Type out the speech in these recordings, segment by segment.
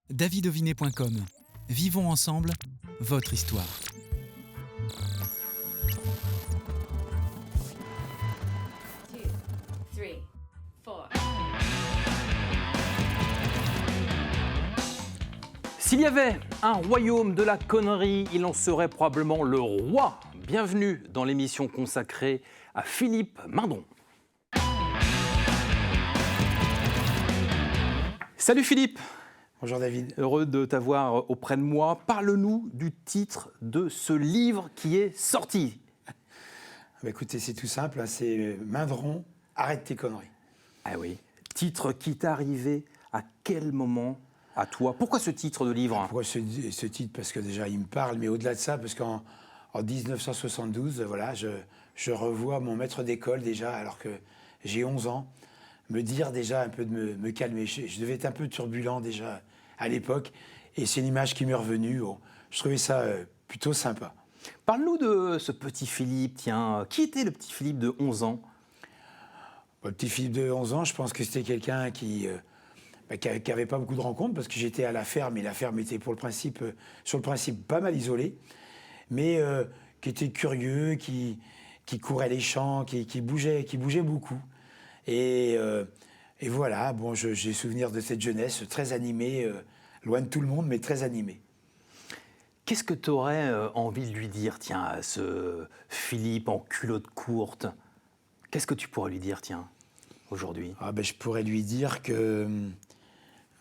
davidovinet.com. Vivons ensemble votre histoire. S'il y avait un royaume de la connerie, il en serait probablement le roi. Bienvenue dans l'émission consacrée à Philippe Mindron. Salut Philippe. Bonjour David. Heureux de t'avoir auprès de moi. Parle-nous du titre de ce livre qui est sorti. Écoutez, c'est tout simple, c'est Mindron, arrête tes conneries. Ah oui, titre qui t'est arrivé à quel moment à toi? Pourquoi ce titre de livre? Pourquoi ce titre? Parce que déjà, il me parle, mais au-delà de ça, parce qu'en 1972, voilà, je revois mon maître d'école déjà, alors que j'ai 11 ans, me dire déjà un peu de me calmer. Je devais être un peu turbulent déjà à l'époque, et c'est une image qui m'est revenue. Bon, je trouvais ça plutôt sympa. Parle-nous de ce petit Philippe, tiens. Qui était le petit Philippe de 11 ans? Le petit Philippe de 11 ans, je pense que c'était quelqu'un qui n'avait pas beaucoup de rencontres, parce que j'étais à la ferme, et la ferme était sur le principe pas mal isolée, mais qui était curieux, qui courait les champs, qui bougeait beaucoup. Et voilà, bon, j'ai souvenir de cette jeunesse très animée, loin de tout le monde, mais très animée. Qu'est-ce que tu aurais envie de lui dire, tiens, à ce Philippe en culotte courte? Qu'est-ce que tu pourrais lui dire, tiens, aujourd'hui? Je pourrais lui dire que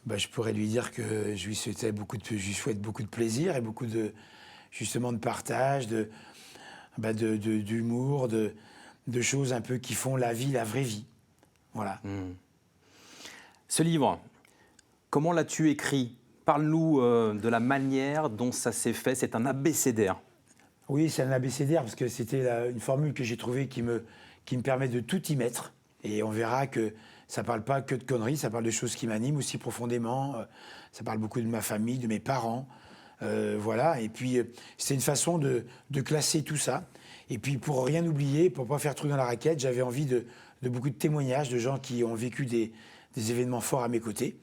je lui souhaite beaucoup de plaisir et beaucoup de partage, d'humour, de choses un peu qui font la vie, la vraie vie. Voilà. Ce livre, comment l'as-tu écrit? Parle-nous de la manière dont ça s'est fait. C'est un abécédaire. Oui, c'est un abécédaire parce que c'était une formule que j'ai trouvée qui me permet de tout y mettre. Et on verra que ça ne parle pas que de conneries, ça parle de choses qui m'animent aussi profondément. Ça parle beaucoup de ma famille, de mes parents. Voilà. Et puis, c'est une façon de classer tout ça. Et puis, pour rien oublier, pour ne pas faire trou dans la raquette, j'avais envie de beaucoup de témoignages de gens qui ont vécu des événements forts à mes côtés.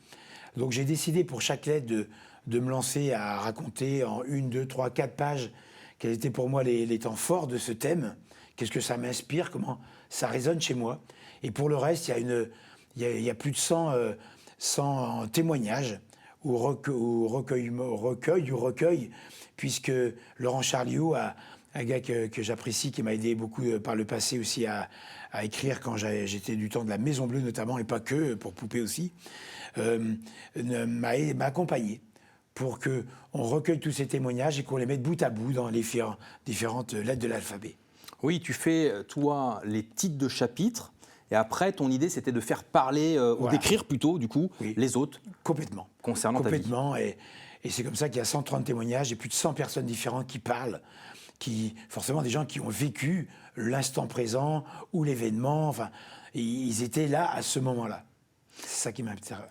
Donc j'ai décidé pour chaque lettre de me lancer à raconter en 1, 2, 3, 4 pages quels étaient pour moi les temps forts de ce thème, qu'est-ce que ça m'inspire, comment ça résonne chez moi. Et pour le reste, il y a plus de 100 témoignages ou recueils, puisque Laurent Charliot, un gars que j'apprécie, qui m'a aidé beaucoup par le passé aussi à écrire quand j'étais du temps de la Maison Bleue notamment, et pas que, pour Poupée aussi, m'a accompagné pour qu'on recueille tous ces témoignages et qu'on les mette bout à bout dans les différentes lettres de l'alphabet. Oui, tu fais, toi, les titres de chapitres, et après, ton idée, c'était de faire parler, ou d'écrire plutôt, du coup, oui, les autres. Complètement. Concernant ta vie. Complètement, et c'est comme ça qu'il y a 130 témoignages et plus de 100 personnes différentes qui parlent, forcément des gens qui ont vécu l'instant présent ou l'événement, enfin, ils étaient là à ce moment-là. C'est ça qui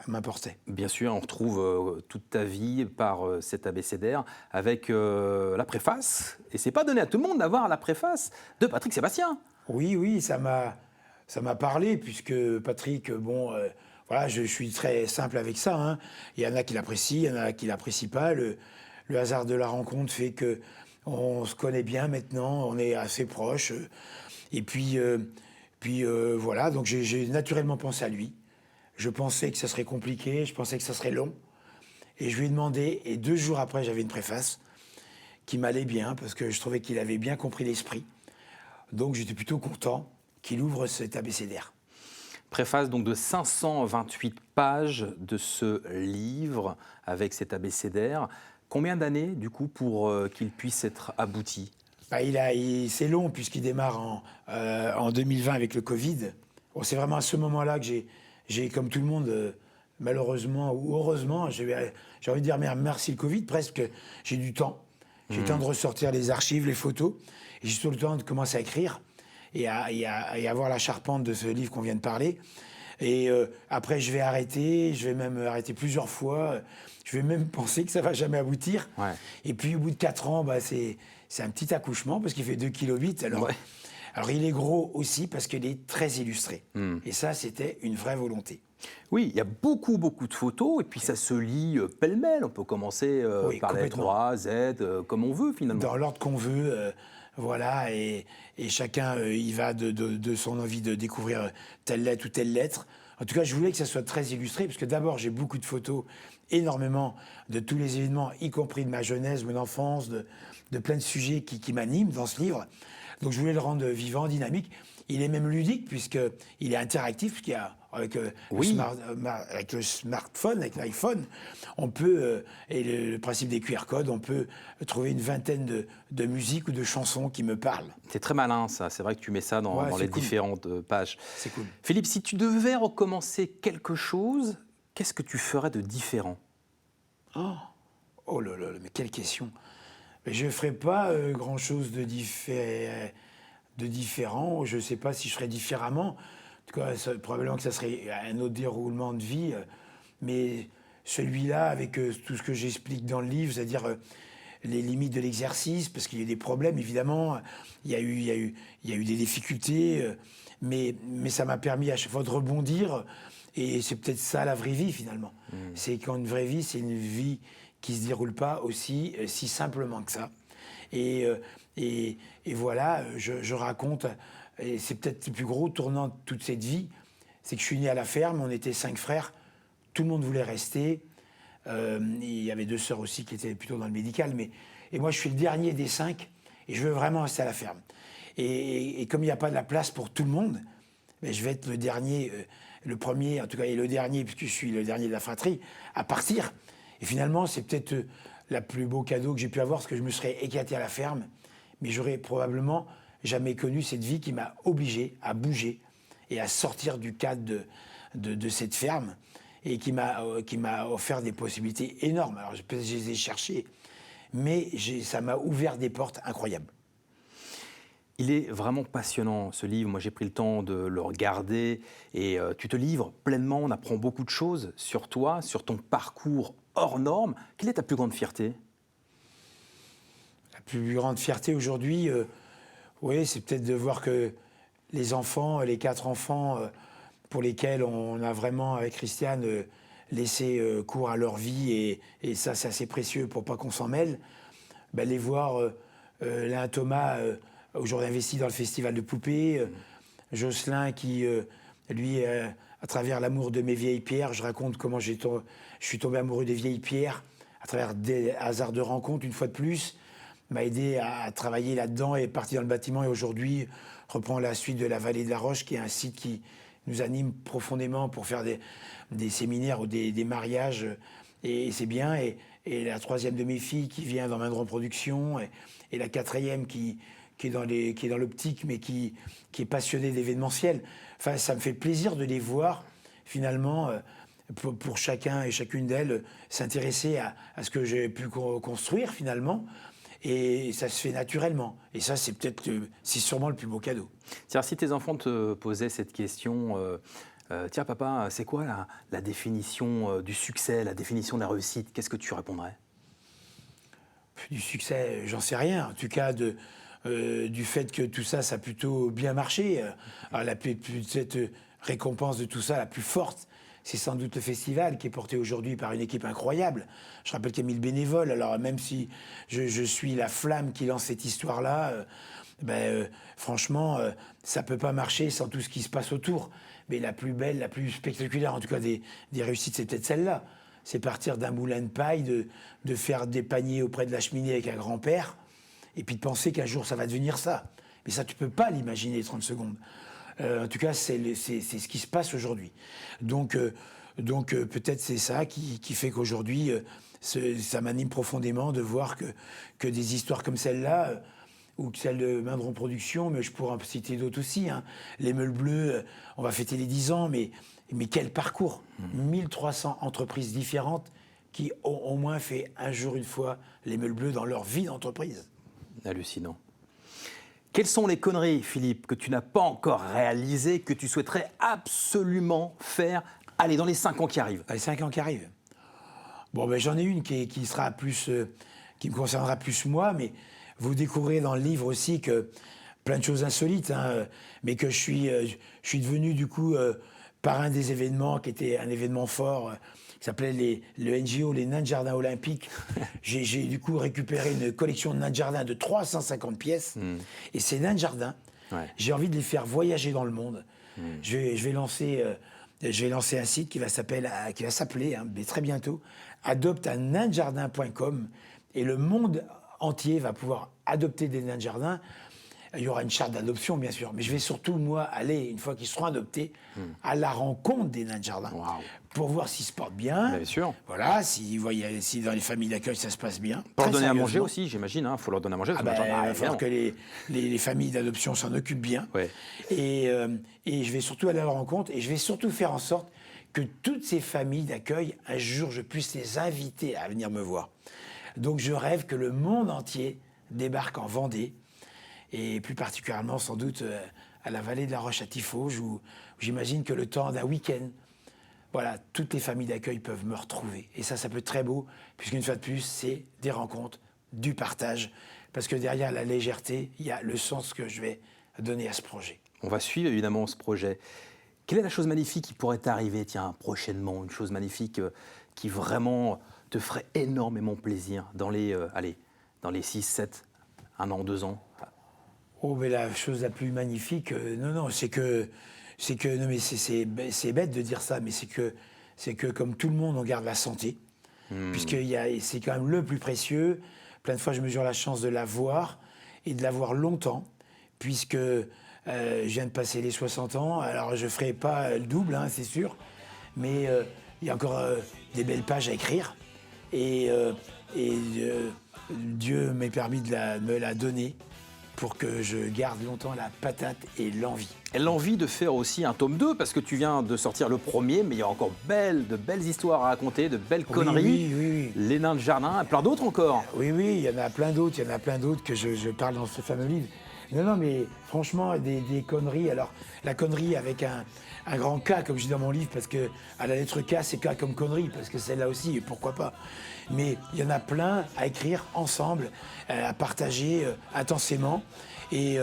m'importait. Bien sûr, on retrouve toute ta vie par cet abécédaire avec la préface. Et c'est pas donné à tout le monde d'avoir la préface de Patrick Sébastien. Oui, ça m'a parlé, puisque Patrick, voilà, je suis très simple avec ça. Hein. Il y en a qui l'apprécient, il y en a qui l'apprécient pas. Le hasard de la rencontre fait que on se connaît bien maintenant, on est assez proches. Et puis voilà, donc j'ai naturellement pensé à lui. Je pensais que ça serait compliqué, je pensais que ça serait long. Et je lui ai demandé, et 2 jours après, j'avais une préface qui m'allait bien, parce que je trouvais qu'il avait bien compris l'esprit. Donc j'étais plutôt content qu'il ouvre cet abécédaire. Préface donc de 528 pages de ce livre avec cet abécédaire. Combien d'années, du coup, pour qu'il puisse être abouti? C'est long, puisqu'il démarre en 2020 avec le Covid. Bon, c'est vraiment à ce moment-là que j'ai, comme tout le monde, malheureusement ou heureusement, j'ai envie de dire merci le Covid, presque, j'ai du temps. J'ai le temps de ressortir les archives, les photos, et j'ai tout le temps de commencer à écrire et à avoir la charpente de ce livre qu'on vient de parler. Et après, je vais même arrêter plusieurs fois. Je vais même penser que ça va jamais aboutir. Ouais. Et puis, au bout de 4 ans, c'est un petit accouchement, parce qu'il fait 2,8 kg. Alors, ouais. Alors, il est gros aussi parce qu'il est très illustré. Et ça, c'était une vraie volonté. Oui, il y a beaucoup, beaucoup de photos, et puis ça se lit pêle-mêle. On peut commencer Oui, par la lettre complètement. A, Z, comme on veut finalement. Dans l'ordre qu'on veut, voilà, et chacun y va de son envie de découvrir telle lettre ou telle lettre. En tout cas, je voulais que ça soit très illustré, parce que d'abord, j'ai beaucoup de photos, énormément, de tous les événements, y compris de ma jeunesse, mon enfance, de plein de sujets qui m'animent dans ce livre. Donc je voulais le rendre vivant, dynamique. Il est même ludique, puisqu'il est interactif, puisqu'il y a, Oui. avec le smartphone, avec l'iPhone, on peut, et le principe des QR codes, on peut trouver une vingtaine de musiques ou de chansons qui me parlent. C'est très malin ça, c'est vrai que tu mets ça Ouais, dans c'est les cool. différentes pages. C'est cool. Philippe, si tu devais recommencer quelque chose, qu'est-ce que tu ferais de différent? Oh là là, mais quelle question! Mais je ne ferai pas grand-chose de différent. Je ne sais pas si je ferais différemment. En tout cas, probablement que ça serait un autre déroulement de vie. Mais celui-là, avec tout ce que j'explique dans le livre, c'est-à-dire les limites de l'exercice, parce qu'il y a des problèmes, évidemment. Il y a eu des difficultés. Mais ça m'a permis à chaque fois de rebondir. Et c'est peut-être ça la vraie vie, finalement. C'est qu'une vraie vie, c'est une vie qui ne se déroule pas aussi si simplement que ça. Et voilà, je raconte, et c'est peut-être le plus gros tournant de toute cette vie, c'est que je suis né à la ferme, on était 5 frères, tout le monde voulait rester. Il y avait 2 sœurs aussi qui étaient plutôt dans le médical, et moi je suis le dernier des 5, et je veux vraiment rester à la ferme. Et comme il n'y a pas de la place pour tout le monde, ben, je vais être le dernier, le premier, en tout cas, et le dernier, puisque je suis le dernier de la fratrie, à partir. Et finalement, c'est peut-être le plus beau cadeau que j'ai pu avoir, parce que je me serais éclaté à la ferme, mais j'aurais probablement jamais connu cette vie qui m'a obligé à bouger et à sortir du cadre de cette ferme, et qui m'a offert des possibilités énormes. Alors, peut-être que je les ai cherchées, mais ça m'a ouvert des portes incroyables. Il est vraiment passionnant ce livre, moi j'ai pris le temps de le regarder et tu te livres pleinement, on apprend beaucoup de choses sur toi, sur ton parcours hors norme. Quelle est ta plus grande fierté? La plus grande fierté aujourd'hui, oui, c'est peut-être de voir que les enfants, les 4 enfants pour lesquels on a vraiment, avec Christiane, laissé cours à leur vie, et ça c'est assez précieux pour pas qu'on s'en mêle, ben, les voir, là, Thomas, aujourd'hui investi dans le festival de poupées, Jocelyn qui, lui, à travers l'amour de mes vieilles pierres, je raconte comment je suis tombé amoureux des vieilles pierres, à travers des hasards de rencontres, une fois de plus, m'a aidé à travailler là-dedans, et est parti dans le bâtiment, et aujourd'hui reprend la suite de la Vallée de la Roche, qui est un site qui nous anime profondément pour faire des séminaires ou des mariages, et c'est bien. Et la 3e de mes filles qui vient dans Maindron Productions, et la 4e qui est dans l'optique, mais qui est passionnée d'événementiel. Enfin, ça me fait plaisir de les voir, finalement, pour chacun et chacune d'elles, s'intéresser à ce que j'ai pu construire, finalement. Et ça se fait naturellement. Et ça, c'est sûrement le plus beau cadeau. Tiens, si tes enfants te posaient cette question, tiens papa, c'est quoi la définition du succès, la définition de la réussite? Qu'est-ce que tu répondrais? Du succès, j'en sais rien. En tout cas, du fait que tout ça, ça a plutôt bien marché. Alors, cette récompense de tout ça, la plus forte, c'est sans doute le festival, qui est porté aujourd'hui par une équipe incroyable. Je rappelle qu'il y a 1000 bénévoles. Alors, même si je suis la flamme qui lance cette histoire-là, franchement, ça ne peut pas marcher sans tout ce qui se passe autour. Mais la plus belle, la plus spectaculaire, en tout cas des réussites, c'est peut-être celle-là. C'est partir d'un moulin de paille, de faire des paniers auprès de la cheminée avec un grand-père, et puis de penser qu'un jour ça va devenir ça. Mais ça, tu ne peux pas l'imaginer 30 secondes. En tout cas, c'est ce qui se passe aujourd'hui. Donc peut-être c'est ça qui fait qu'aujourd'hui, ça m'anime profondément de voir que des histoires comme celle-là, ou celle de Maindron Productions, mais je pourrais en citer d'autres aussi. Hein. Les Meules Bleues, on va fêter les 10 ans, mais quel parcours! 1300 entreprises différentes qui ont au moins fait un jour, une fois, les Meules Bleues dans leur vie d'entreprise. Hallucinant. Quelles sont les conneries, Philippe, que tu n'as pas encore réalisées, que tu souhaiterais absolument faire, allez, dans les 5 ans qui arrivent? Les 5 ans qui arrivent. Bon, ben, j'en ai une qui sera plus, qui me concernera plus moi, mais vous découvrez dans le livre aussi que plein de choses insolites, hein, mais que je suis devenu du coup parrain des événements qui était un événement fort qui s'appelait le NGO, les Nains de Jardin Olympiques. J'ai du coup récupéré une collection de nains de jardin de 350 pièces. Et ces nains de jardin, j'ai envie de les faire voyager dans le monde. Je vais lancer un site qui va s'appeler, mais très bientôt, adopteunnaindejardin.com. Et le monde entier va pouvoir adopter des nains de jardin. Il y aura une charte d'adoption, bien sûr. Mais je vais surtout, moi, aller, une fois qu'ils seront adoptés, à la rencontre des nains de jardin. Pour voir s'ils se portent bien. Bien sûr. Voilà, si dans les familles d'accueil, ça se passe bien. Pour leur donner à manger aussi, j'imagine. Il faut leur donner à manger. Il va falloir que les familles d'adoption s'en occupent bien. Ouais. Et je vais surtout aller à leur rencontre. Et je vais surtout faire en sorte que toutes ces familles d'accueil, un jour, je puisse les inviter à venir me voir. Donc, je rêve que le monde entier débarque en Vendée. Et plus particulièrement, sans doute, à la vallée de la Roche à Tifauge, où j'imagine que le temps d'un week-end, voilà, toutes les familles d'accueil peuvent me retrouver. Et ça peut être très beau, puisqu'une fois de plus, c'est des rencontres, du partage, parce que derrière la légèreté, il y a le sens que je vais donner à ce projet. On va suivre évidemment ce projet. Quelle est la chose magnifique qui pourrait t'arriver, tiens, prochainement, une chose magnifique qui vraiment te ferait énormément plaisir dans les 6, 7, 1 an, 2 ans? Oh, mais la chose la plus magnifique, c'est que non, mais c'est bête de dire ça, mais c'est que comme tout le monde, on garde la santé, puisque c'est quand même le plus précieux. Plein de fois, je mesure la chance de la voir et de la voir longtemps, puisque je viens de passer les 60 ans. Alors, je ferai pas le double, c'est sûr, mais il y a encore des belles pages à écrire, et Dieu m'a permis de me la donner, pour que je garde longtemps la patate et l'envie. Et l'envie de faire aussi un tome 2, parce que tu viens de sortir le premier, mais il y a encore de belles histoires à raconter, de belles conneries. Oui. Les nains de jardin, et plein d'autres encore. Oui, il y en a plein d'autres, que je parle dans ce fameux livre. Non, mais franchement, des conneries. Alors, la connerie avec un grand K, comme je dis dans mon livre, parce que à la lettre K, c'est K comme connerie, parce que celle-là aussi, pourquoi pas. Mais il y en a plein à écrire ensemble, à partager intensément. Mais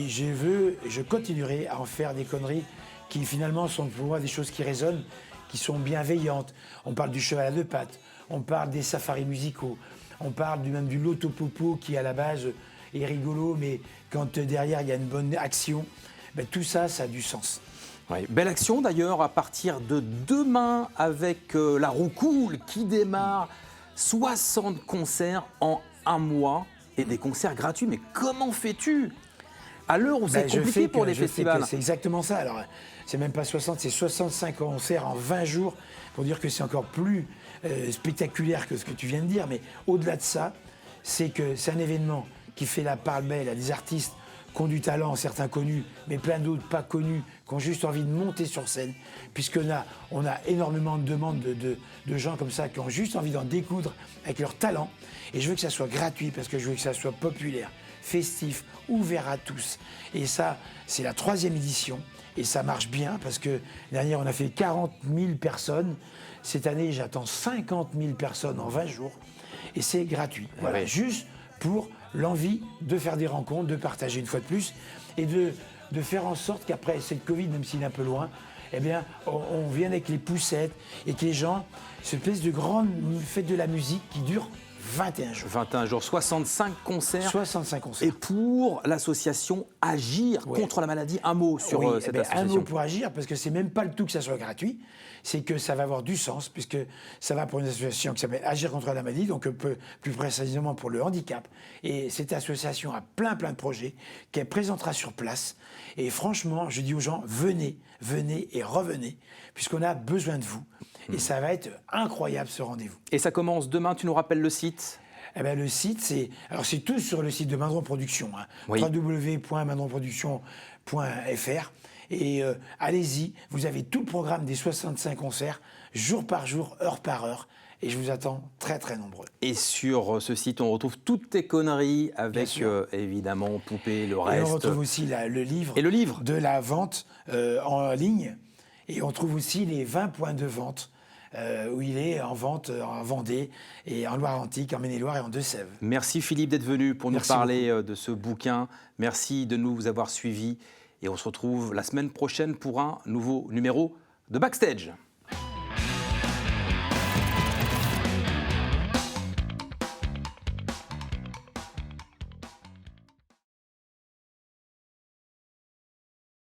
je continuerai à en faire des conneries qui finalement sont pour moi des choses qui résonnent, qui sont bienveillantes. On parle du cheval à 2 pattes, on parle des safaris musicaux, on parle même du loto-popo qui à la base est rigolo, mais quand derrière il y a une bonne action, tout ça, ça a du sens. Ouais, belle action d'ailleurs à partir de demain avec la roue cool qui démarre. 60 concerts en 1 mois et des concerts gratuits. Mais comment fais-tu à l'heure où c'est compliqué pour les festivals? C'est exactement ça. Alors, c'est même pas 60, c'est 65 concerts en 20 jours, pour dire que c'est encore plus spectaculaire que ce que tu viens de dire. Mais au-delà de ça, c'est que c'est un événement qui fait la part belle à des artistes qui ont du talent, certains connus, mais plein d'autres pas connus, qui ont juste envie de monter sur scène, puisqu'on a énormément de demandes de gens comme ça, qui ont juste envie d'en découdre avec leur talent. Et je veux que ça soit gratuit, parce que je veux que ça soit populaire, festif, ouvert à tous. Et ça, c'est la 3e édition, et ça marche bien, parce que l'année dernière, on a fait 40 000 personnes. Cette année, j'attends 50 000 personnes en 20 jours, et c'est gratuit. Voilà, juste pour l'envie de faire des rencontres, de partager une fois de plus, et de faire en sorte qu'après cette Covid, même s'il est un peu loin, eh bien, on vienne avec les poussettes et que les gens se plaisent de grandes fêtes de la musique qui durent 21 jours. 21 jours, 65 concerts. 65 concerts. Et pour l'association Agir contre la maladie, un mot sur cette association. Un mot pour Agir, parce que c'est même pas le tout que ça soit gratuit, c'est que ça va avoir du sens, puisque ça va pour une association qui s'appelle Agir contre la maladie, donc plus précisément pour le handicap. Et cette association a plein de projets qu'elle présentera sur place. Et franchement, je dis aux gens, venez et revenez, puisqu'on a besoin de vous. Et ça va être incroyable, ce rendez-vous. Et ça commence demain, tu nous rappelles le site ? Eh bien, le site, c'est tout sur le site de Mindron Productions, www.mindronproduction.fr. Et allez-y, vous avez tout le programme des 65 concerts, jour par jour, heure par heure. Et je vous attends très, très nombreux. Et sur ce site, on retrouve toutes tes conneries avec, évidemment, Poupée, le reste. Et on retrouve aussi le livre. Et le livre de la vente en ligne. Et on trouve aussi les 20 points de vente où il est en vente en Vendée, et en Loire-Atlantique, en Maine-et-Loire et en Deux-Sèvres. Merci Philippe d'être venu pour nous parler de ce bouquin. Merci de nous avoir suivis. Et on se retrouve la semaine prochaine pour un nouveau numéro de Backstage.